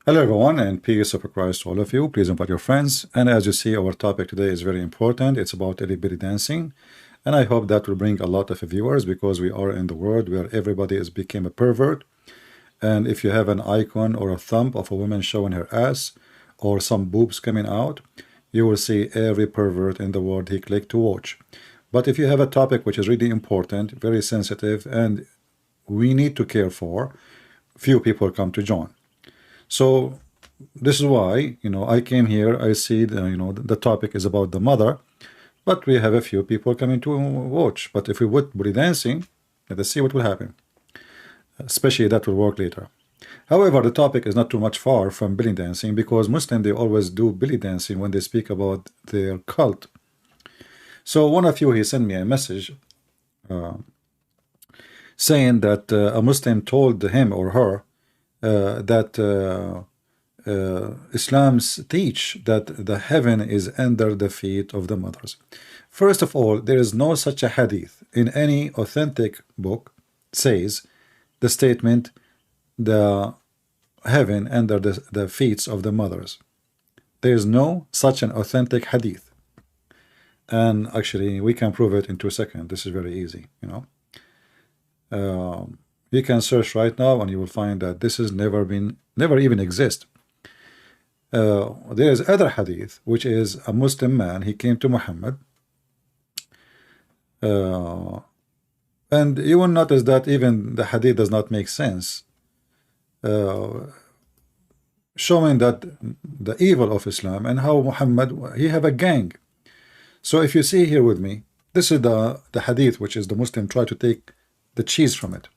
Hello everyone, and peace of Christ to all of you. Please invite your friends. And as you see, our topic today is very important. It's about belly dancing. And I hope that will bring a lot of viewers because we are in the world where everybody has become a pervert. And if you have an icon or a thumb of a woman showing her ass or some boobs coming out, you will see every pervert in the world he clicked to watch. But if you have a topic which is really important, very sensitive, and we need to care for, few people come to join. So this is why, I came here. I see, the topic is about the mother, but we have a few people coming to watch. But if we would belly dancing, let us see what will happen. Especially that will work later. However, the topic is not too much far from belly dancing because Muslims, they always do belly dancing when they speak about their cult. So one of you, he sent me a message saying that a Muslim told him or her that Islam's teach that the heaven is under the feet of the mothers. First of all, there is no such a hadith in any authentic book says the statement the heaven under the feet of the mothers. There is no such an authentic hadith, and actually we can prove it in 2 seconds. This is very easy. You can search right now and you will find that this has never even exist. There is other hadith which is a Muslim man, he came to Muhammad, and you will notice that even the hadith does not make sense, showing that the evil of Islam and how Muhammad, he have a gang. So if you see here with me, this is the hadith which is the Muslim try to take the cheese from it.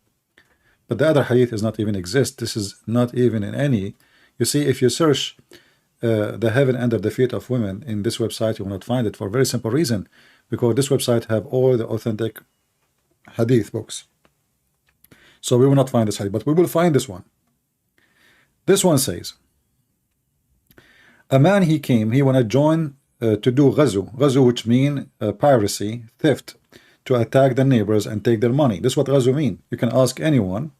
But the other hadith does not even exist. This is not even in any. You see, if you search the heaven under the feet of women in this website, you will not find it for a very simple reason, because this website have all the authentic hadith books. So we will not find this hadith, but we will find this one. This one says, a man he came, he want to join to do ghazu, which mean piracy, theft, to attack the neighbors and take their money. This is what ghazu mean. You can ask anyone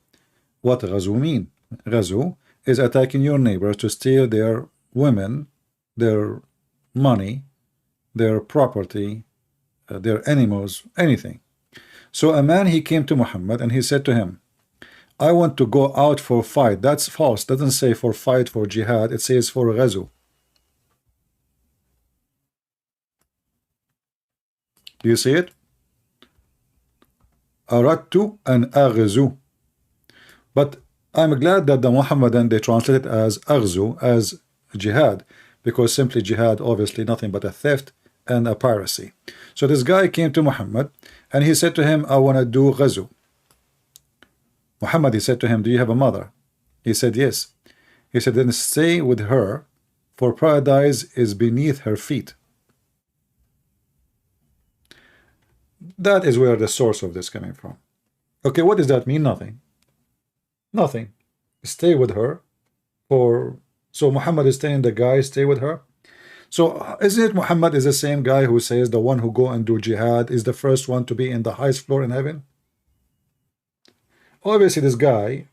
what ghazu mean. Ghazu is attacking your neighbors to steal their women, their money, their property, their animals, anything. So a man, he came to Muhammad and he said to him, I want to go out for fight. That's false. It doesn't say for fight, for jihad. It says for ghazu. Do you see it? Aradtu an aghzu. But I'm glad that the Muhammadan, they translate it as aghzu, as jihad, because simply jihad, obviously nothing but a theft and a piracy. So this guy came to Muhammad and he said to him, I want to do ghazu. Muhammad, he said to him, do you have a mother? He said, yes. He said, then stay with her, for paradise is beneath her feet. That is where the source of this coming from. Okay, what does that mean? Nothing. Nothing. Stay with her. So Muhammad is telling the guy, stay with her. So isn't it Muhammad is the same guy who says the one who go and do jihad is the first one to be in the highest floor in heaven? Obviously this guy,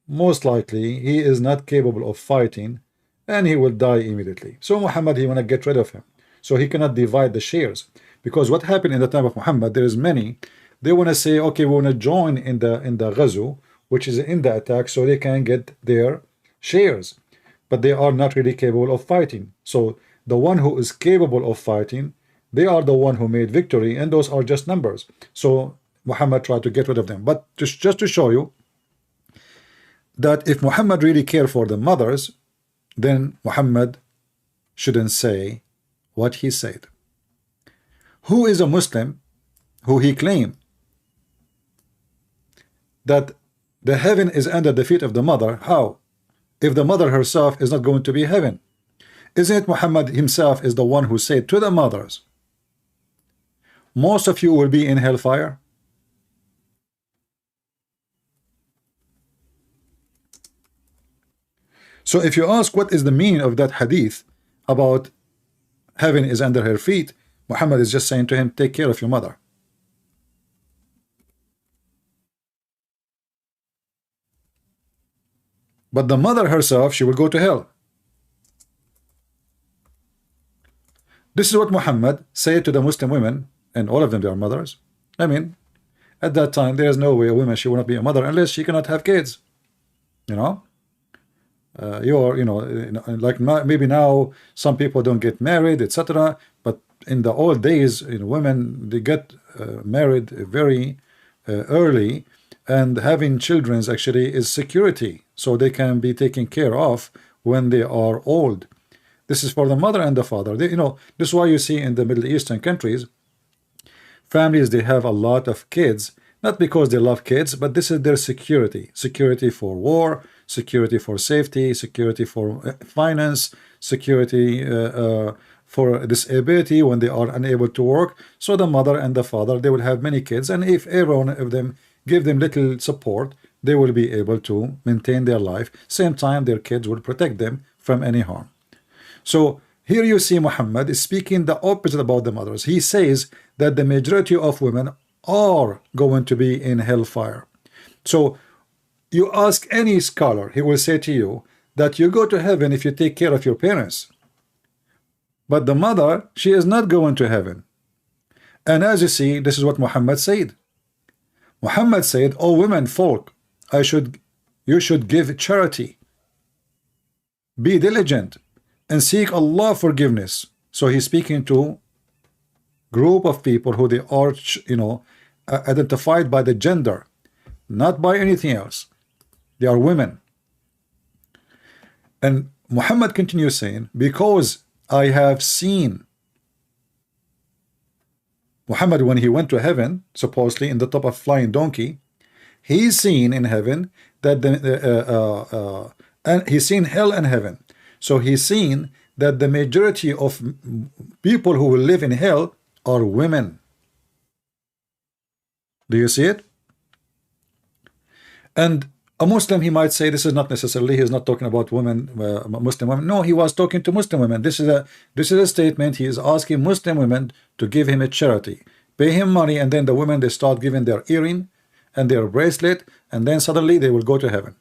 most likely, he is not capable of fighting and he will die immediately. So Muhammad, he want to get rid of him. So he cannot divide the shares. Because what happened in the time of Muhammad, there is many, they want to say, okay, we want to join in the ghazu, which is in the attack, so they can get their shares. But they are not really capable of fighting. So the one who is capable of fighting, they are the one who made victory, and those are just numbers. So Muhammad tried to get rid of them. But just to show you that if Muhammad really cared for the mothers, then Muhammad shouldn't say what he said. Who is a Muslim who he claimed that the heaven is under the feet of the mother? How? If the mother herself is not going to be heaven. Isn't it Muhammad himself is the one who said to the mothers, most of you will be in hellfire? So if you ask what is the meaning of that hadith about heaven is under her feet, Muhammad is just saying to him, take care of your mother. But the mother herself, she will go to hell. This is what Muhammad said to the Muslim women, and all of them, they are mothers. I mean, at that time, there is no way a woman, she will not be a mother unless she cannot have kids. You know? Like maybe now some people don't get married, etc. But in the old days, women, they get married very early, and having children actually is security, so they can be taken care of when they are old. This is for the mother and the father. This is why you see in the Middle Eastern countries, families, they have a lot of kids, not because they love kids, but this is their security. Security for war, security for safety, security for finance, security for disability when they are unable to work. So the mother and the father, they will have many kids, and if every one of them give them little support, they will be able to maintain their life. Same time, their kids will protect them from any harm. So here you see Muhammad is speaking the opposite about the mothers. He says that the majority of women are going to be in hellfire. So you ask any scholar, he will say to you that you go to heaven if you take care of your parents. But the mother, she is not going to heaven. And as you see, this is what Muhammad said. Muhammad said, "O women folk, you should give charity. Be diligent and seek Allah forgiveness." So he's speaking to group of people who they are, identified by the gender, not by anything else. They are women. And Muhammad continues saying, "Because I have seen." Muhammad, when he went to heaven, supposedly in the top of flying donkey, he's seen in heaven that and he's seen hell and heaven. So he's seen that the majority of people who will live in hell are women. Do you see it? And a Muslim, he might say this is not necessarily, he's not talking about women, Muslim women. No, he was talking to Muslim women. This is a statement. He is asking Muslim women to give him a charity, pay him money, and then the women, they start giving their earring and their bracelet, and then suddenly they will go to heaven.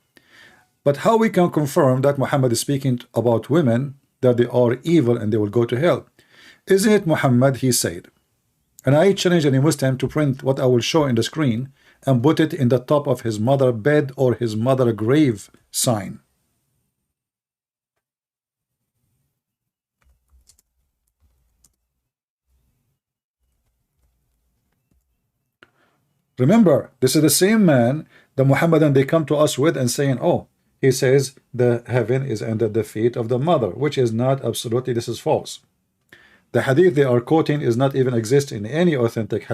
But how we can confirm that Muhammad is speaking about women, that they are evil and they will go to hell? Isn't it Muhammad, he said, and I challenge any Muslim to print what I will show in the screen and put it in the top of his mother bed or his mother grave sign. Remember, this is the same man the Muhammadan they come to us with and saying, oh, he says the heaven is under the feet of the mother, which is not absolutely, this is false. The hadith they are quoting is not even exist in any authentic.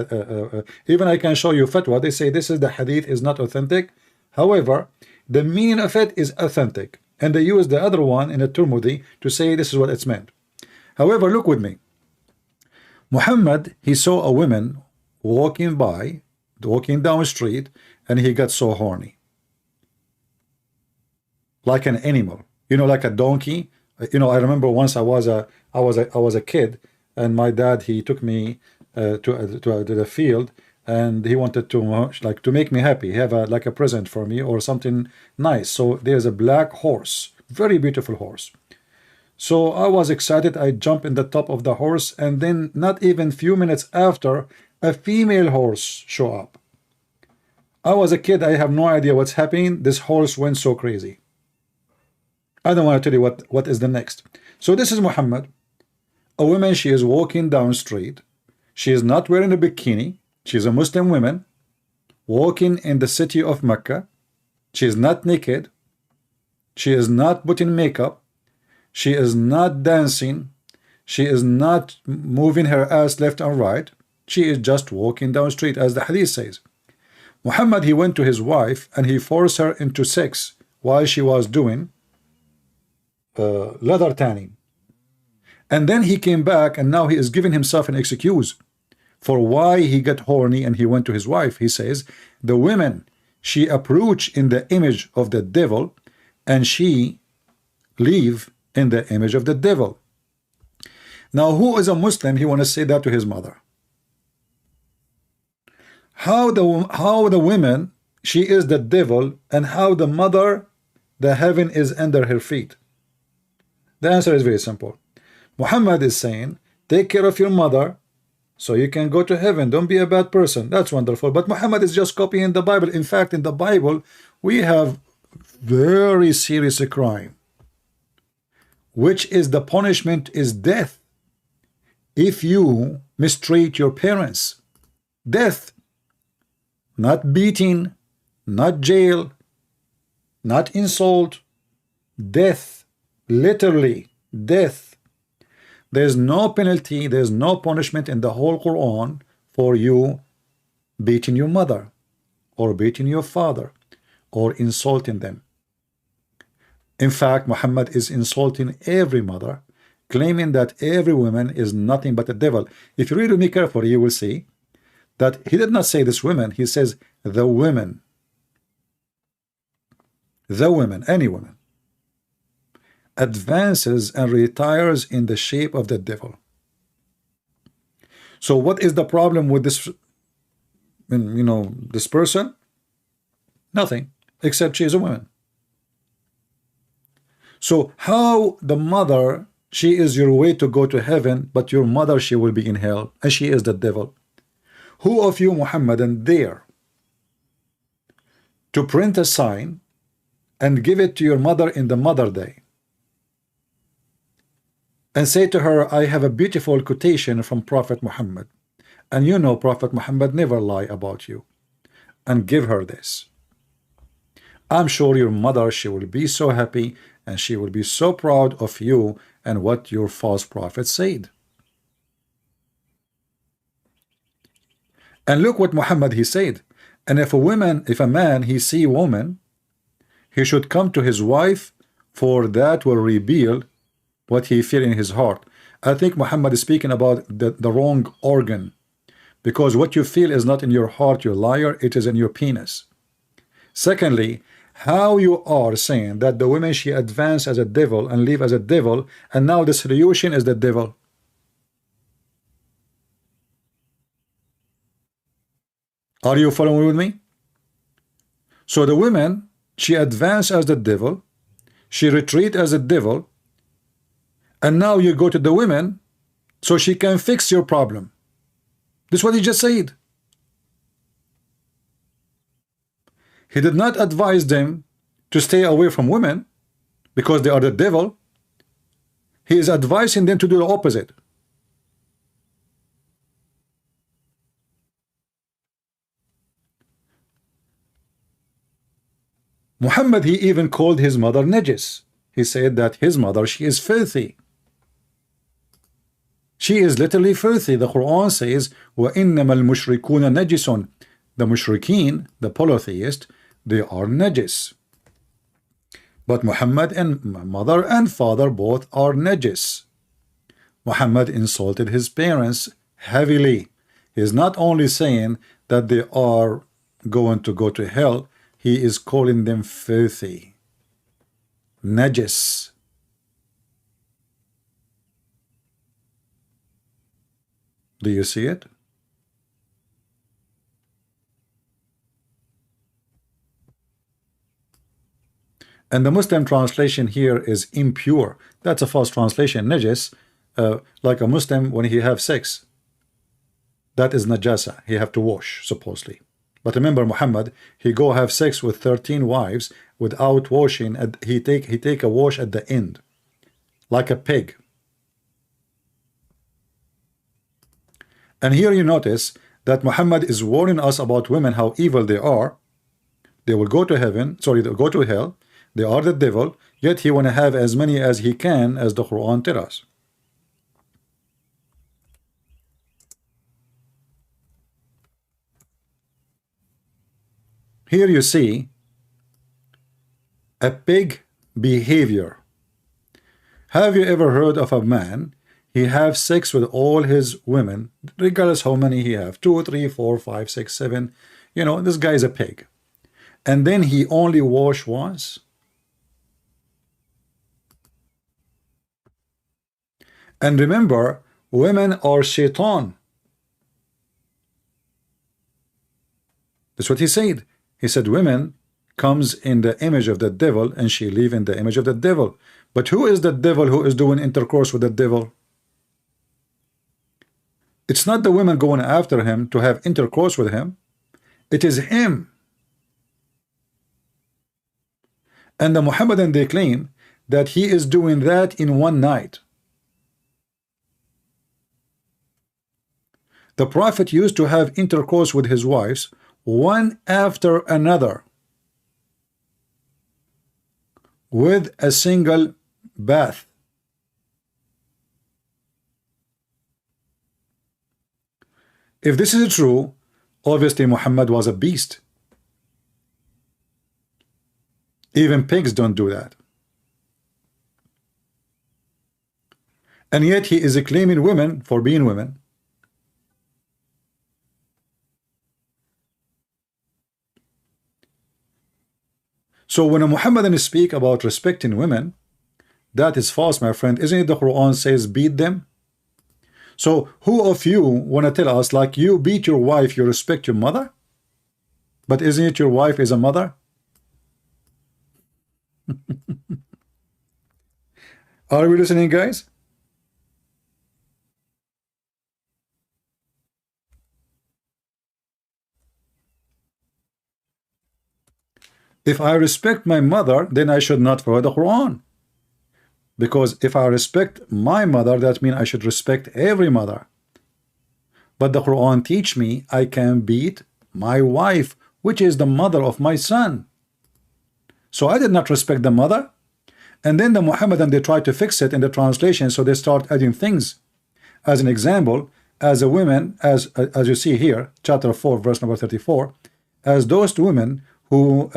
Even I can show you fatwa. They say this is the hadith is not authentic. However, the meaning of it is authentic, and they use the other one in a Tirmidhi to say this is what it's meant. However, look with me. Muhammad, he saw a woman walking down the street, and he got so horny, like an animal, like a donkey. I remember once I was a kid, and my dad, he took me to the field, and he wanted to make me happy, have like a present for me or something nice. So there's a black horse, very beautiful horse. So I was excited. I jumped in the top of the horse, and then not even few minutes after, a female horse show up. I was a kid. I have no idea what's happening. This horse went so crazy. I don't want to tell you what is the next. So this is Muhammad. A woman, she is walking down the street. She is not wearing a bikini. She is a Muslim woman walking in the city of Mecca. She is not naked. She is not putting makeup. She is not dancing. She is not moving her ass left and right. She is just walking down the street, as the hadith says. Muhammad, he went to his wife and he forced her into sex while she was doing leather tanning. And then he came back, and now he is giving himself an excuse for why he got horny and he went to his wife. He says the women, she approach in the image of the devil, and she live in the image of the devil. Now who is a Muslim, he want to say that to his mother? How the women, she is the devil, and how the mother the heaven is under her feet? The answer is very simple. Muhammad is saying, take care of your mother so you can go to heaven. Don't be a bad person. That's wonderful. But Muhammad is just copying the Bible. In fact, in the Bible, we have very serious crime, which is the punishment is death if you mistreat your parents. Death. Not beating, not jail, not insult. Death. Literally death. There's no penalty, there's no punishment in the whole Quran for you beating your mother or beating your father or insulting them. In fact, Muhammad is insulting every mother, claiming that every woman is nothing but a devil. If you read me carefully, you will see that he did not say this women, he says the women. The women, any woman, advances and retires in the shape of the devil. So what is the problem with this, this person? Nothing, except she is a woman. So how the mother, she is your way to go to heaven, but your mother, she will be in hell, and she is the devil. Who of you, Muhammadan, dare to print a sign and give it to your mother in the Mother Day and say to her, I have a beautiful quotation from Prophet Muhammad, and you know Prophet Muhammad never lie about you, and give her this? I'm sure your mother, she will be so happy and she will be so proud of you and what your false prophet said. And look what Muhammad he said. And if a man he see a woman, he should come to his wife, for that will reveal what he feel in his heart. I think Muhammad is speaking about the wrong organ, because what you feel is not in your heart, you liar, it is in your penis. Secondly, how you are saying that the woman she advanced as a devil and live as a devil, and now the solution is the devil. Are you following with me? So the woman, she advanced as the devil, she retreat as a devil, and now you go to the women so she can fix your problem. This is what he just said. He did not advise them to stay away from women because they are the devil. He is advising them to do the opposite. Muhammad, he even called his mother najis. He said that his mother, she is filthy. She is literally filthy. The Quran says, وَإِنَّمَا الْمُشْرِكُونَ نَجِسٌ. The mushrikeen, the polytheist, they are najis. But Muhammad and mother and father both are najis. Muhammad insulted his parents heavily. He is not only saying that they are going to go to hell, he is calling them filthy, najis. Do you see it? And the Muslim translation here is impure. That's a false translation. Najis, like a Muslim when he have sex, that is najasa. He have to wash, supposedly. But remember, Muhammad, he go have sex with 13 wives without washing, and he take a wash at the end, like a pig. And here you notice that Muhammad is warning us about women, how evil they are. They will go to heaven, sorry, they'll go to hell. They are the devil, yet he want to have as many as he can, as the Quran tells us. Here you see a pig behavior. Have you ever heard of a man, he have sex with all his women, regardless how many he have, 2, 3, 4, 5, 6, 7, this guy is a pig. And then he only wash once? And remember, women are shaitan. That's what he said. He said women comes in the image of the devil and she live in the image of the devil. But who is the devil who is doing intercourse with the devil? It's not the women going after him to have intercourse with him. It is him. And the Muhammadan, they claim that he is doing that in one night. The Prophet used to have intercourse with his wives one after another with a single bath. If this is true, obviously Muhammad was a beast. Even pigs don't do that. And yet he is claiming women for being women. So when a Muhammadan speak about respecting women, that is false, my friend. Isn't it the Quran says beat them? So who of you want to tell us, like, you beat your wife, you respect your mother? But isn't it your wife is a mother? Are we listening, guys? If I respect my mother, then I should not follow the Quran. Because if I respect my mother, that means I should respect every mother. But the Quran teach me I can beat my wife, which is the mother of my son. So I did not respect the mother. And then the Muhammadan, they try to fix it in the translation, so they start adding things. As an example, as a woman, as you see here, chapter 4, verse number 34, as those women who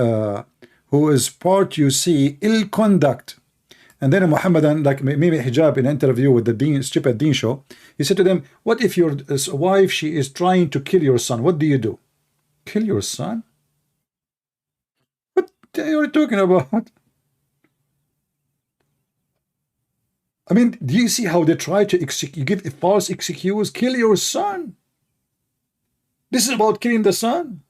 is part, you see, ill conduct. And then a Muhammadan, like maybe hijab, in an interview with the Djupet Deen show, he said to them, what if your wife, she is trying to kill your son? What do you do? Kill your son? What are you talking about? I mean, do you see how they try to give a false excuse? Kill your son. This is about killing the son.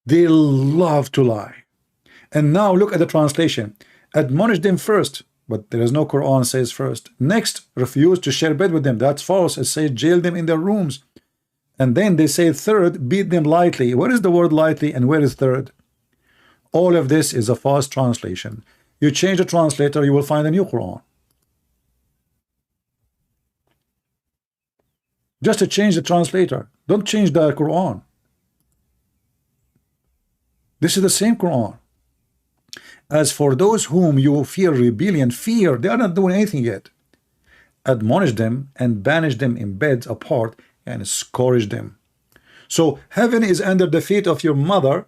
They love to lie. And now look at the translation. Admonish them first, but there is no Quran says first. Next, refuse to share bed with them. That's false. It says jail them in their rooms. And then they say third, beat them lightly. Where is the word lightly and where is third? All of this is a false translation. You change the translator, you will find a new Quran. Just to change the translator. Don't change the Quran. This is the same Quran. As for those whom you fear rebellion, fear, they are not doing anything yet. Admonish them and banish them in beds apart and scourge them. So heaven is under the feet of your mother,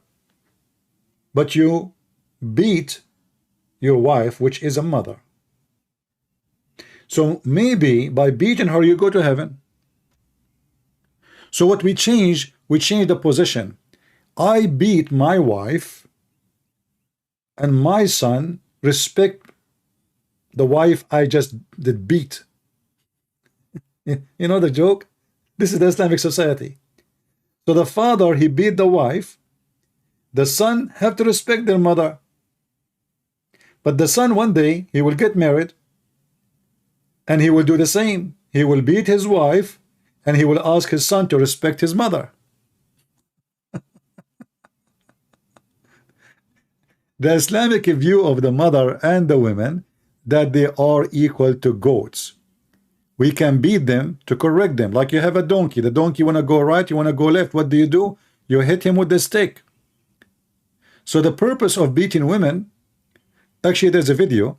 but you beat your wife, which is a mother. So maybe by beating her, you go to heaven. So what we change the position. I beat my wife, and my son respect the wife I just did beat. You know the joke? This is the Islamic society. So the father, he beat the wife. The son have to respect their mother. But the son, one day, he will get married, and he will do the same. He will beat his wife, and he will ask his son to respect his mother. The Islamic view of the mother and the women, that they are equal to goats. We can beat them to correct them. Like you have a donkey. The donkey want to go right, you want to go left. What do? You hit him with the stick. So the purpose of beating women, actually there's a video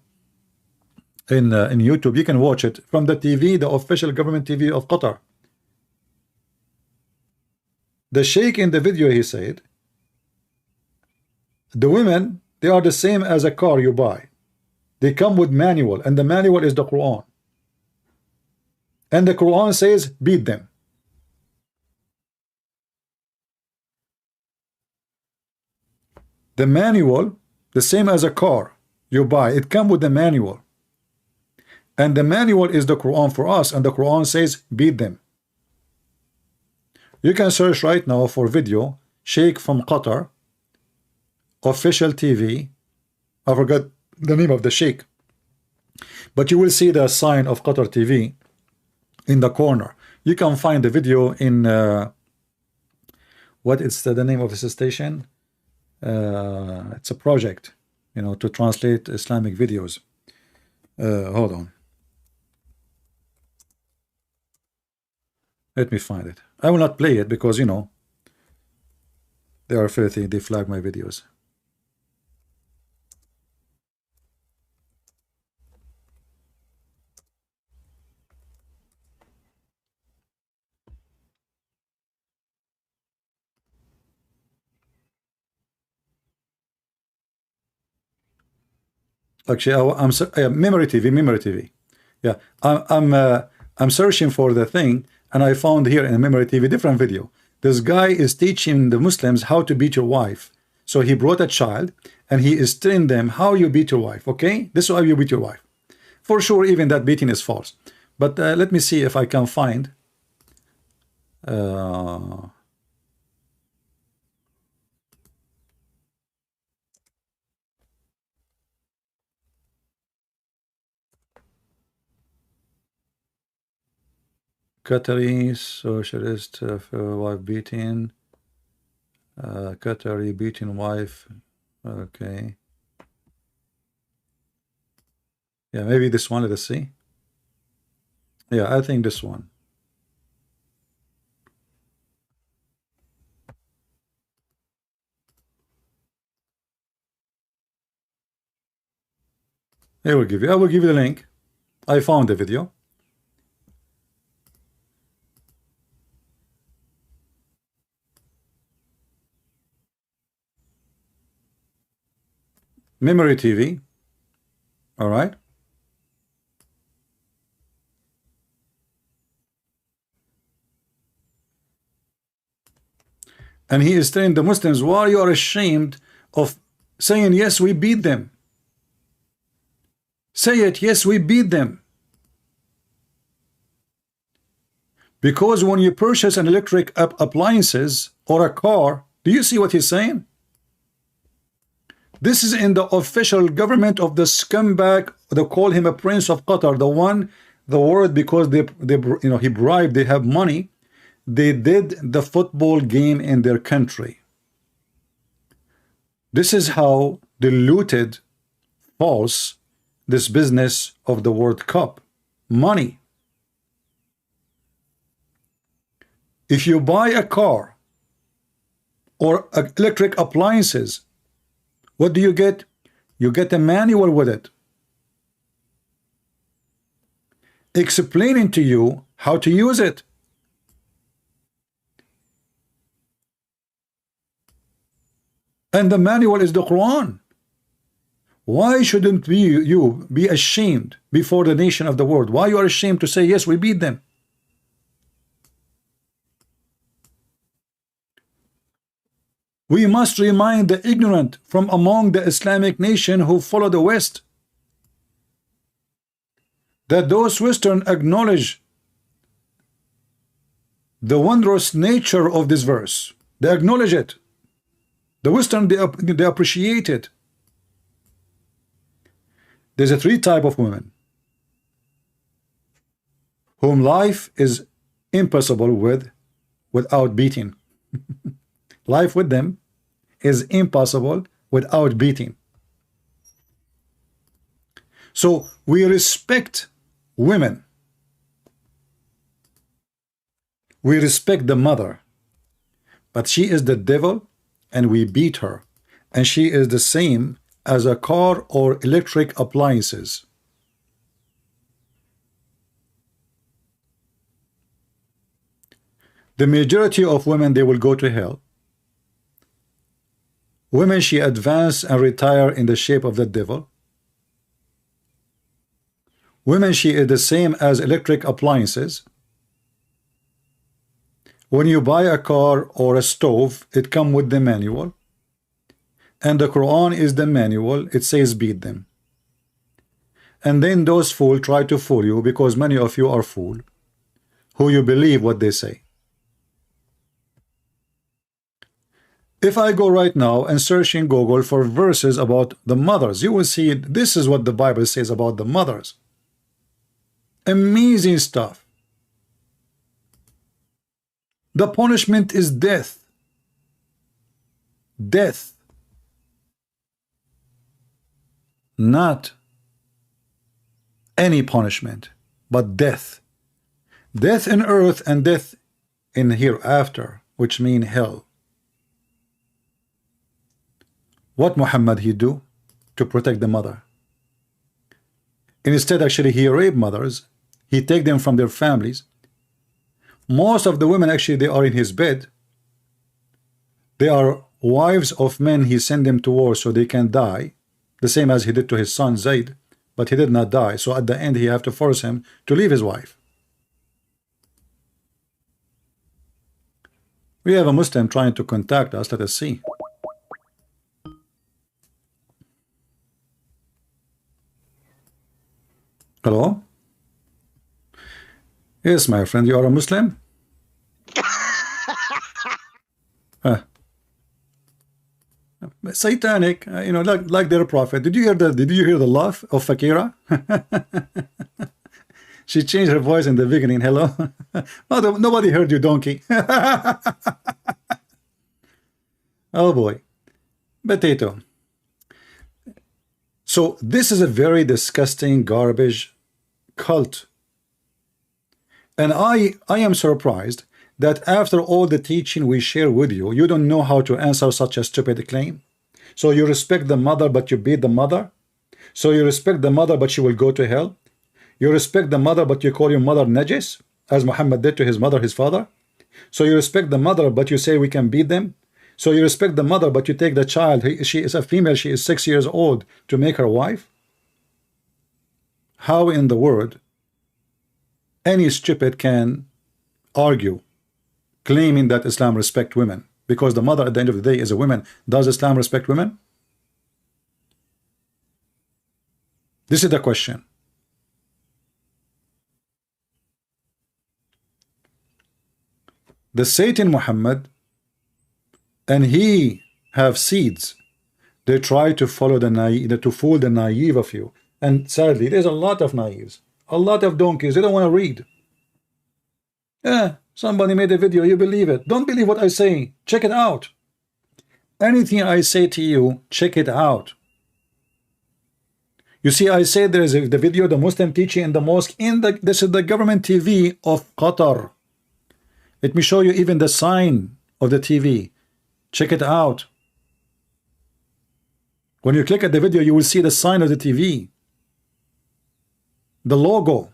in YouTube. You can watch it from the TV, the official government TV of Qatar. The sheikh in the video, he said, the women, they are the same as a car you buy. They come with manual, and the manual is the Quran. And the Quran says, beat them. The manual, the same as a car you buy, it comes with the manual. And the manual is the Quran for us, and the Quran says, beat them. You can search right now for video, Sheikh from Qatar, official TV. I forgot the name of the Sheikh, but you will see the sign of Qatar TV in the corner. You can find the video in what is the name of this station? It's a project, you know, to translate Islamic videos. Hold on. Let me find it. I will not play it because, you know, they are filthy. They flag my videos. Actually, memory TV. Yeah, I'm searching for the thing, and I found here in memory TV different video. This guy is teaching the Muslims how to beat your wife. So he brought a child, and he is telling them how you beat your wife. Okay, this is how you beat your wife. For sure, even that beating is false. But let me see if I can find. Qatari socialist wife beating. Qatari beating wife. Okay. Yeah, maybe this one. Let us see. Yeah, I think this one. I will give you the link. I found the video. Memory TV. All right. And he is telling the Muslims, why you are ashamed of saying, yes, we beat them. Say it, yes, we beat them. Because when you purchase an electric appliances or a car, do you see what he's saying? This is in the official government of the scumbag. They call him a prince of Qatar. The word because they you know, he bribed. They have money. They did the football game in their country. This is how diluted, false, this business of the World Cup. Money. If you buy a car or electric appliances, what do you get? You get a manual with it, explaining to you how to use it. And the manual is the Quran. Why shouldn't you be ashamed before the nation of the world? Why you are ashamed to say, yes, we beat them? We must remind the ignorant from among the Islamic nation who follow the West that those Western acknowledge the wondrous nature of this verse. They acknowledge it. The Western, they appreciate it. There's a three type of women whom life is impossible without beating. Life with them is impossible without beating. So we respect women. We respect the mother, but she is the devil and we beat her, and she is the same as a car or electric appliances. The majority of women, they will go to hell. Women, she advance and retire in the shape of the devil. Women, she is the same as electric appliances. When you buy a car or a stove, it comes with the manual. And the Quran is the manual. It says beat them. And then those fools try to fool you, because many of you are fools, who you believe what they say. If I go right now and search in Google for verses about the mothers, you will see this is what the Bible says about the mothers. Amazing stuff. The punishment is death. Death. Not any punishment, but death. Death in earth and death in hereafter, which mean hell. What Muhammad he do to protect the mother? Instead, actually, he raped mothers. He take them from their families. Most of the women, actually, they are in his bed. They are wives of men. He sent them to war so they can die, the same as he did to his son Zayd, but he did not die. So at the end, he have to force him to leave his wife. We have a Muslim trying to contact us. Let us see. Hello? Yes, my friend, you are a Muslim? Satanic, you know, like their prophet. Did you hear the laugh of Fakira? She changed her voice in the beginning. Hello? Oh, nobody heard you, donkey. Oh boy. Potato. So this is a very disgusting garbage cult. And I am surprised that after all the teaching we share with you, you don't know how to answer such a stupid claim. So you respect the mother, but you beat the mother. So you respect the mother, but she will go to hell. You respect the mother, but you call your mother najis, as Muhammad did to his mother, his father. So you respect the mother, but you say we can beat them. So you respect the mother, but you take the child, she is a female, she is 6 years old, to make her wife? How in the world any stupid can argue claiming that Islam respect women? Because the mother at the end of the day is a woman. Does Islam respect women? This is the question. The Satan Muhammad and he have seeds. They try to follow the naive, to fool the naive of you. And sadly, there's a lot of naives, a lot of donkeys. They don't want to read. Yeah, somebody made a video, you believe it. Don't believe what I say. Check it out. Anything I say to you, check it out. You see, I say there is the video, the Muslim teaching in the mosque, this is the government TV of Qatar. Let me show you even the sign of the TV. Check it out. When you click at the video, you will see the sign of the TV. The logo.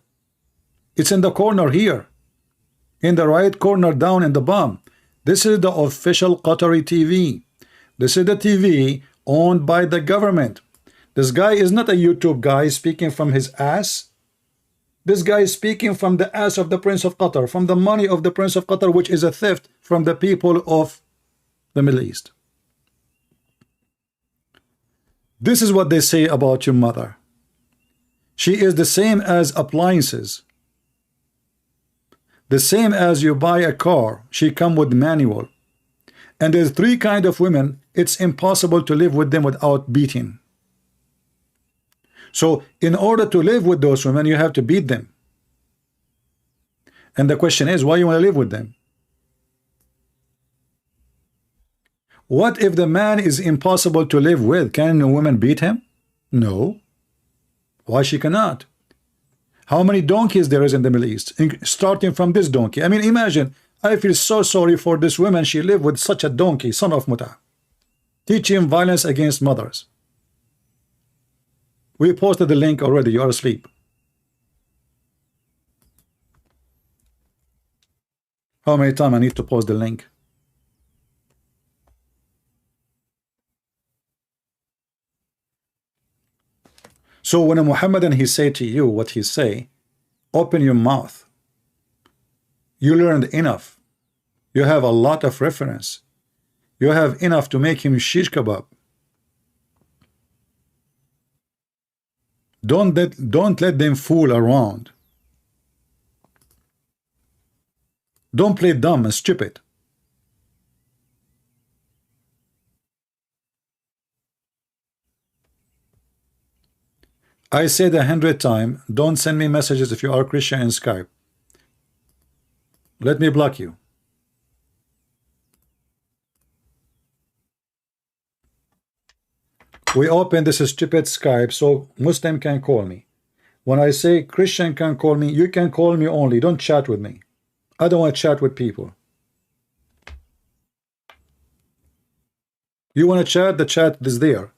It's in the corner here. In the right corner down in the bottom. This is the official Qatari TV. This is the TV owned by the government. This guy is not a YouTube guy speaking from his ass. This guy is speaking from the ass of the Prince of Qatar, from the money of the Prince of Qatar, which is a theft from the people of the Middle East. This is what they say about your mother. She is the same as appliances. The same as you buy a car, she come with manual. And there's 3 kinds of women, it's impossible to live with them without beating. So in order to live with those women, you have to beat them. And the question is, why you want to live with them? What if the man is impossible to live with? Can a woman beat him? No. Why she cannot? How many donkeys there is in the Middle East? Starting from this donkey. I mean, imagine, I feel so sorry for this woman. She lived with such a donkey, son of Muta, teaching violence against mothers. We posted the link already. You are asleep. How many times I need to post the link? So when a Muhammadan he say to you what he say, open your mouth. You learned enough. You have a lot of reference. You have enough to make him shish kebab. Don't let them fool around. Don't play dumb and stupid. I said 100 times, don't send me messages if you are Christian in Skype. Let me block you. We open this stupid Skype so Muslim can call me. When I say Christian can call me, you can call me only. Don't chat with me. I don't want to chat with people. You want to chat? The chat is there.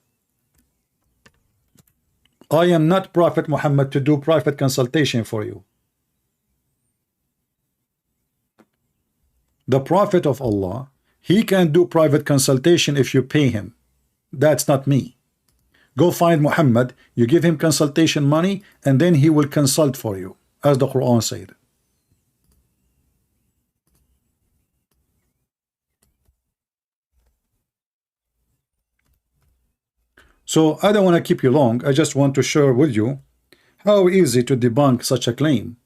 I am not Prophet Muhammad to do private consultation for you. The Prophet of Allah, he can do private consultation if you pay him. That's not me. Go find Muhammad, you give him consultation money, and then he will consult for you, as the Quran said. So I don't want to keep you long. I just want to share with you how easy to debunk such a claim,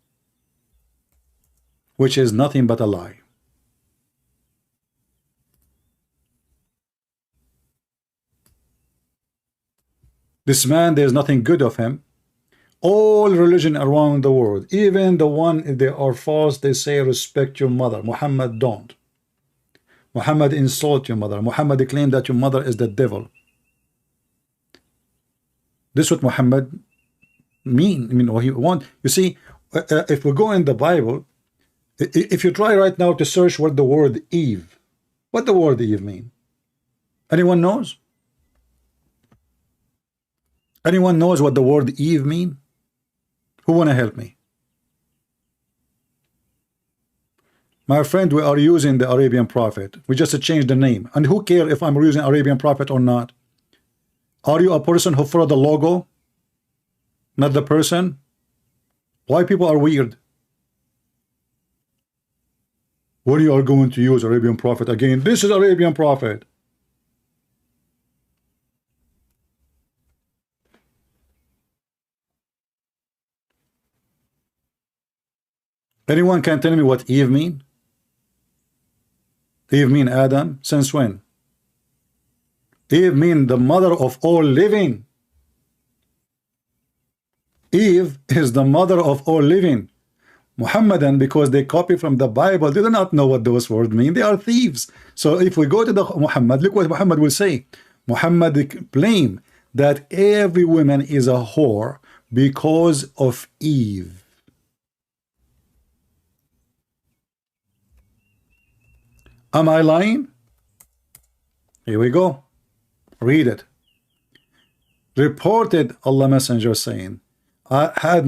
which is nothing but a lie. This man, there's nothing good of him. All religion around the world, even the one if they are false, they say respect your mother. Muhammad don't. Muhammad insult your mother. Muhammad claim that your mother is the devil. This is what Muhammad mean. I mean, what he want. You see, if we go in the Bible, if you try right now to search what the word Eve, what the word Eve mean? Anyone knows? Anyone knows what the word Eve mean? Who want to help me? My friend, we are using the Arabian prophet. We just changed the name. And who care if I'm using Arabian prophet or not? Are you a person who follow the logo? Not the person? Why people are weird? What are you going to use Arabian prophet again? This is Arabian prophet. Anyone can tell me what Eve mean? Eve mean Adam? Since when? Eve mean the mother of all living. Eve is the mother of all living. Muhammadan, because they copy from the Bible, they do not know what those words mean. They are thieves. So if we go to the Muhammad, look what Muhammad will say. Muhammad claim that every woman is a whore because of Eve. Am I lying? Here we go. Read it. Reported Allah Messenger saying, had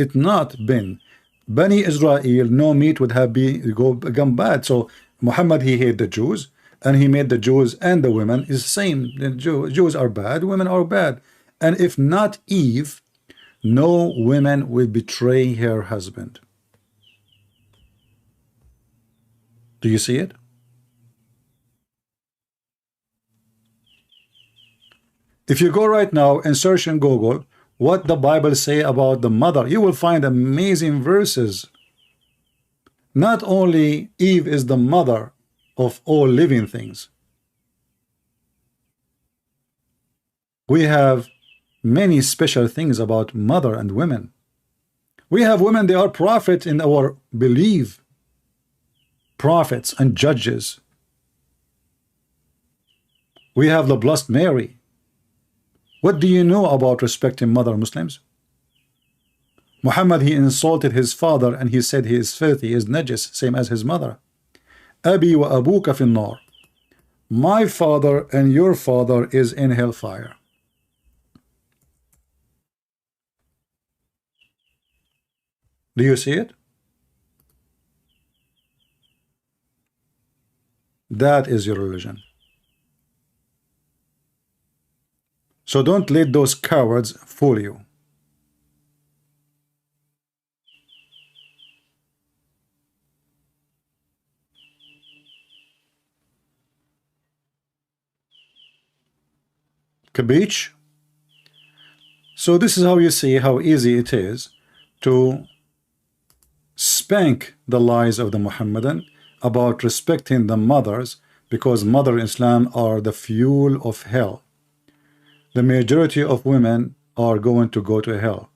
it not been Bani Israel, no meat would have gone bad. So Muhammad, he hated the Jews, and he made the Jews and the women is the same. The Jews are bad, women are bad. And if not Eve, no woman will betray her husband. Do you see it? If you go right now and search in Google what the Bible say about the mother, you will find amazing verses. Not only Eve is the mother of all living things. We have many special things about mother and women. We have women, they are prophets in our belief. Prophets and judges. We have the Blessed Mary. What do you know about respecting mother, Muslims? Muhammad, he insulted his father and he said he is filthy, he is najis, same as his mother. Abi wa abuka fin nar. My father and your father is in hellfire. Do you see it? That is your religion. So don't let those cowards fool you. Capiche? So this is how you see how easy it is to spank the lies of the Muhammadan about respecting the mothers, because mother in Islam are the fuel of hell. The majority of women are going to go to hell.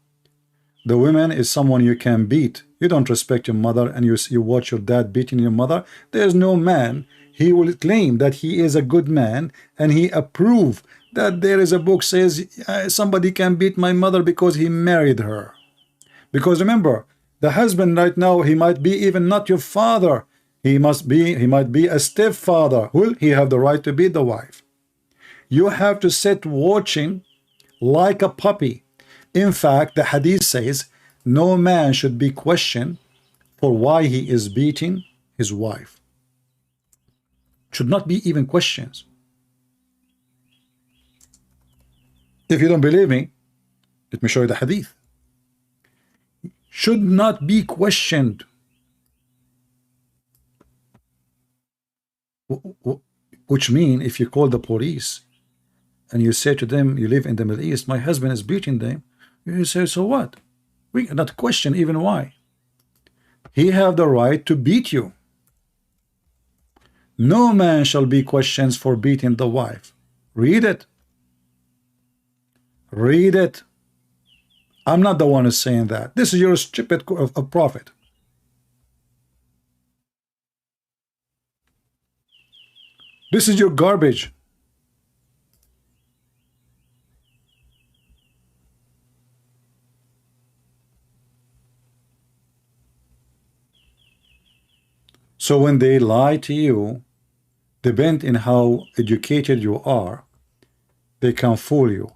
The woman is someone you can beat. You don't respect your mother and you watch your dad beating your mother. There's no man. He will claim that he is a good man and he approve that there is a book says somebody can beat my mother because he married her. Because remember, the husband right now, he might be even not your father. He might be a stepfather. Will he have the right to beat the wife? You have to sit watching like a puppy. In fact, the hadith says no man should be questioned for why he is beating his wife. Should not be even questions. If you don't believe me, let me show you the hadith. Should not be questioned. Which means if you call the police and you say to them, you live in the Middle East, my husband is beating them, you say, so what? We cannot question even why. He have the right to beat you. No man shall be questioned for beating the wife. Read it. Read it. I'm not the one who's saying that. This is your stupid of prophet. This is your garbage. So when they lie to you, depend in how educated you are, they can fool you.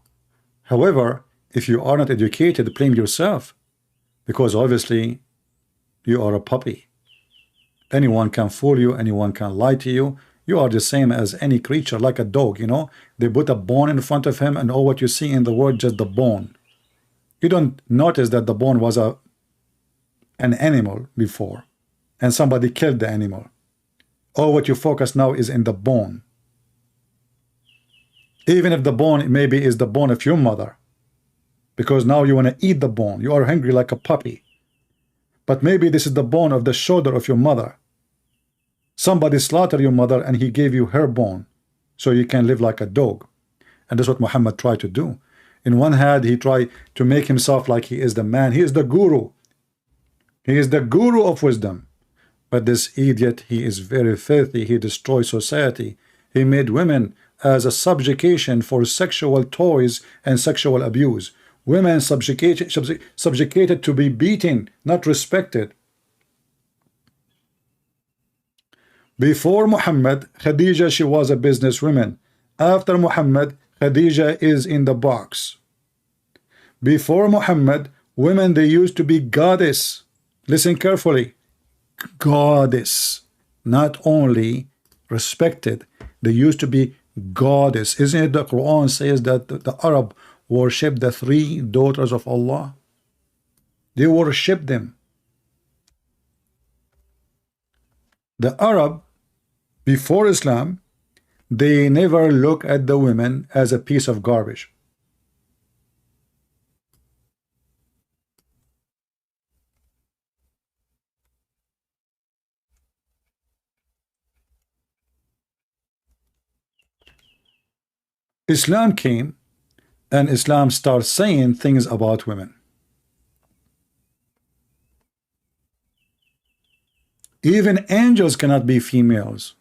However, if you are not educated, blame yourself, because obviously you are a puppy. Anyone can fool you, anyone can lie to you. You are the same as any creature, like a dog, you know. They put a bone in front of him and all what you see in the world, just the bone. You don't notice that the bone was an animal before and somebody killed the animal. All what you focus now is in the bone. Even if the bone maybe is the bone of your mother, because now you want to eat the bone. You are hungry like a puppy. But maybe this is the bone of the shoulder of your mother. Somebody slaughtered your mother and he gave you her bone so you can live like a dog. And that's what Muhammad tried to do. In one hand, he tried to make himself like he is the man. He is the guru. He is the guru of wisdom. But this idiot, he is very filthy. He destroys society. He made women as a subjugation for sexual toys and sexual abuse. Women subjugated to be beaten, not respected. Before Muhammad, Khadija, she was a businesswoman. After Muhammad, Khadija is in the box. Before Muhammad, women, they used to be goddess. Listen carefully. Goddess. Not only respected, they used to be goddess. Isn't it the Quran says that the Arab worship the three daughters of Allah? They worship them. The Arab, before Islam, they never look at the women as a piece of garbage. Islam came and Islam starts saying things about women. Even angels cannot be females.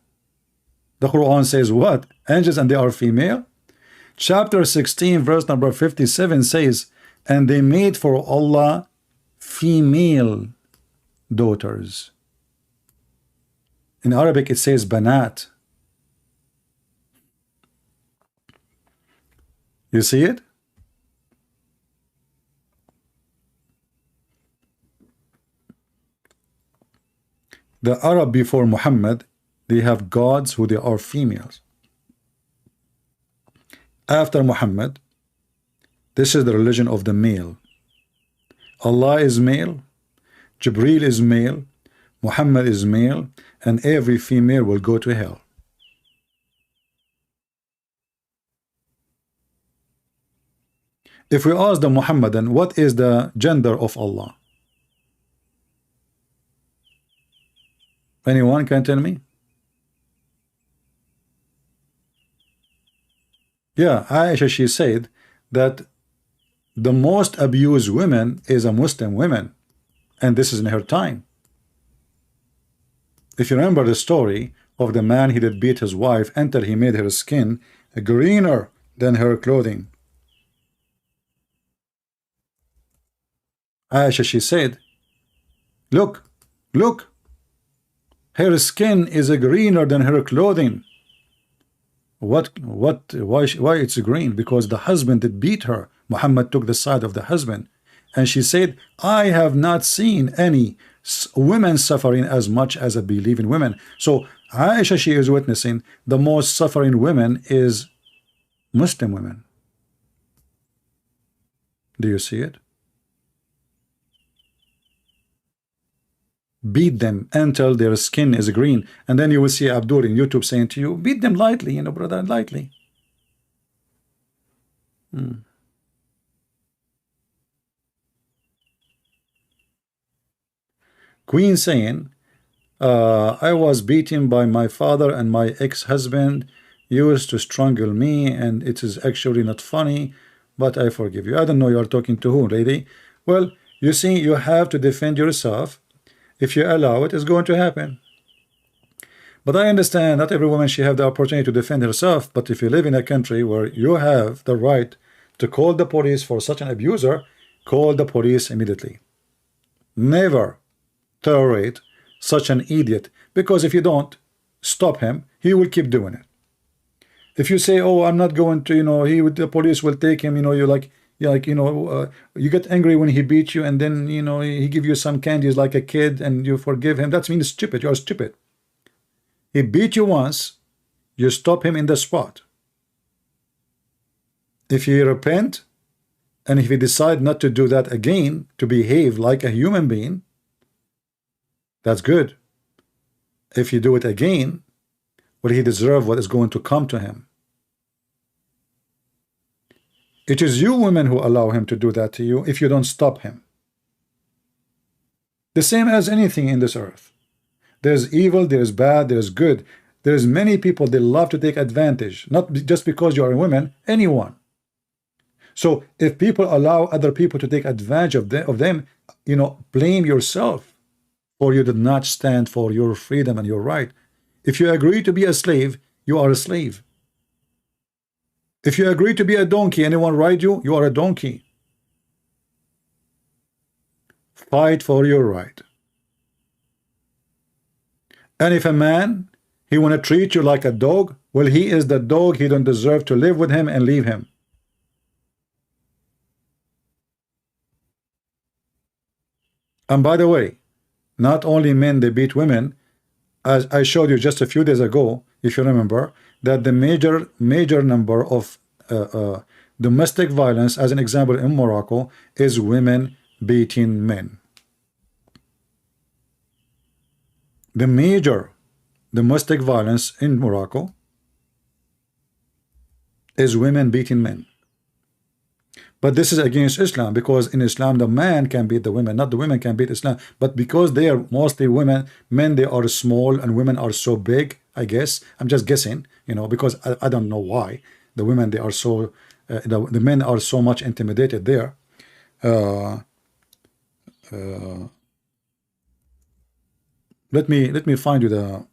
The Quran says what? Angels and they are female? Chapter 16 verse number 57 says, and they made for Allah female daughters. In Arabic it says banat. You see it? The Arab before Muhammad, they have gods who they are females. After Muhammad, this is the religion of the male. Allah is male, Jibreel is male, Muhammad is male, and every female will go to hell. If we ask the Muhammadan, what is the gender of Allah? Anyone can tell me? Yeah, Aisha, she said that the most abused women is a Muslim woman, and this is in her time. If you remember the story of the man, he did beat his wife until he made her skin greener than her clothing. Aisha, she said, look, look, her skin is greener than her clothing. Why it's green? Because the husband that beat her, Muhammad took the side of the husband. And she said, I have not seen any women suffering as much as I believe in women. So Aisha, she is witnessing the most suffering women is Muslim women. Do you see it? Beat them until their skin is green, and then you will see Abdul in YouTube saying to you, beat them lightly, you know, brother, lightly. Queen saying, I was beaten by my father, and my ex-husband used to strangle me, and it is actually not funny, but I forgive you. I don't know you are talking to who, lady. Well, you see, you have to defend yourself. If you allow it, it's going to happen. But I understand not every woman should have the opportunity to defend herself. But if you live in a country where you have the right to call the police for such an abuser, call the police immediately. Never tolerate such an idiot, because if you don't stop him, he will keep doing it. If you say, oh, I'm not going to, you know, the police will take him, you know, you get angry when he beats you, and then, you know, he give you some candies like a kid, and you forgive him. That means stupid. You are stupid. He beat you once, you stop him in the spot. If he repent, and if he decide not to do that again, to behave like a human being, that's good. If you do it again, will he deserve what is going to come to him? It is you women who allow him to do that to you if you don't stop him. The same as anything in this earth. There's evil, there's bad, there's good. There's many people, they love to take advantage, not just because you are a woman, anyone. So if people allow other people to take advantage of them, you know, blame yourself, for you did not stand for your freedom and your right. If you agree to be a slave, you are a slave. If you agree to be a donkey, anyone ride you, you are a donkey. Fight for your right. And if a man, he want to treat you like a dog, well, he is the dog, he don't deserve to live with him, and leave him. And by the way, not only men, they beat women, as I showed you just a few days ago, if you remember, that the major number of domestic violence, as an example in Morocco, is women beating men. The major domestic violence in Morocco is women beating men. But this is against Islam, because in Islam the man can beat the women, not the women can beat Islam. But because they are mostly women, men they are small and women are so big, I guess. I'm just guessing, you know, because I don't know why the women, they are so the men are so much intimidated there. Let me find you the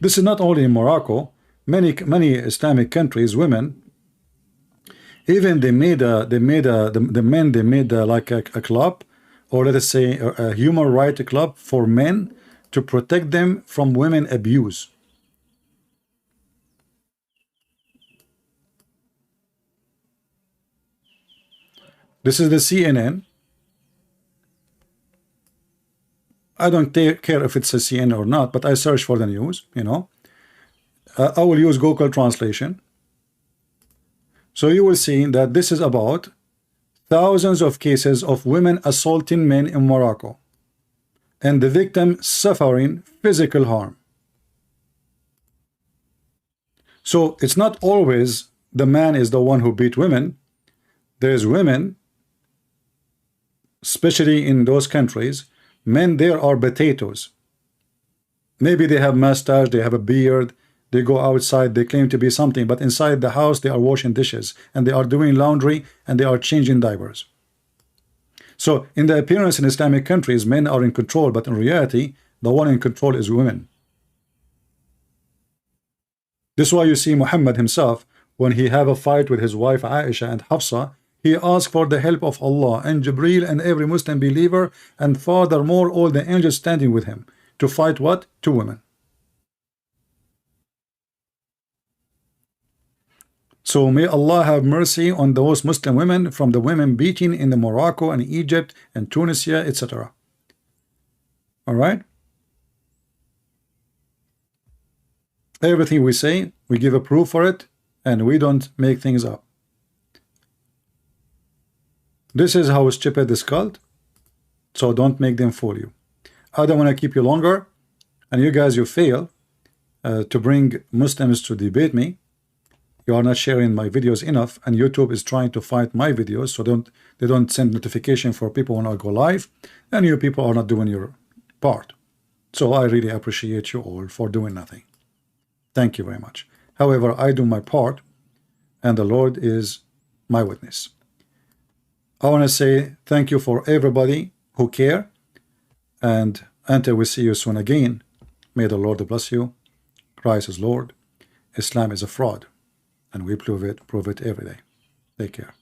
This is not only in Morocco. Many Islamic countries, women, even the men, they made like a club, or let us say a human rights club for men to protect them from women abuse. This is the CNN. I don't care if it's a CNN or not, but I search for the news, you know. I will use Google translation. So you will see that this is about thousands of cases of women assaulting men in Morocco, and the victim suffering physical harm. So it's not always the man is the one who beat women. There's women, especially in those countries, Men there are potatoes. Maybe they have mustache, they have a beard, they go outside, they claim to be something, but inside the house they are washing dishes and they are doing laundry and they are changing diapers. So in the appearance in Islamic countries, men are in control, but in reality, the one in control is women. This is why you see Muhammad himself, when he have a fight with his wife Aisha and Hafsa, he asked for the help of Allah and Jibreel and every Muslim believer, and furthermore all the angels standing with him, to fight what? Two women. So may Allah have mercy on those Muslim women, from the women beating in the Morocco and Egypt and Tunisia, etc. All right? Everything we say, we give a proof for it, and we don't make things up. This is how Djupet is called, so don't make them fool you. I don't want to keep you longer, and you guys, you fail to bring Muslims to debate me. You are not sharing my videos enough, and YouTube is trying to fight my videos, so they don't send notification for people when I go live, and you people are not doing your part. So I really appreciate you all for doing nothing. Thank you very much. However, I do my part, and the Lord is my witness. I want to say thank you for everybody who care, and until we see you soon again, may the Lord bless you. Christ is Lord. Islam is a fraud, and we prove it every day. Take care.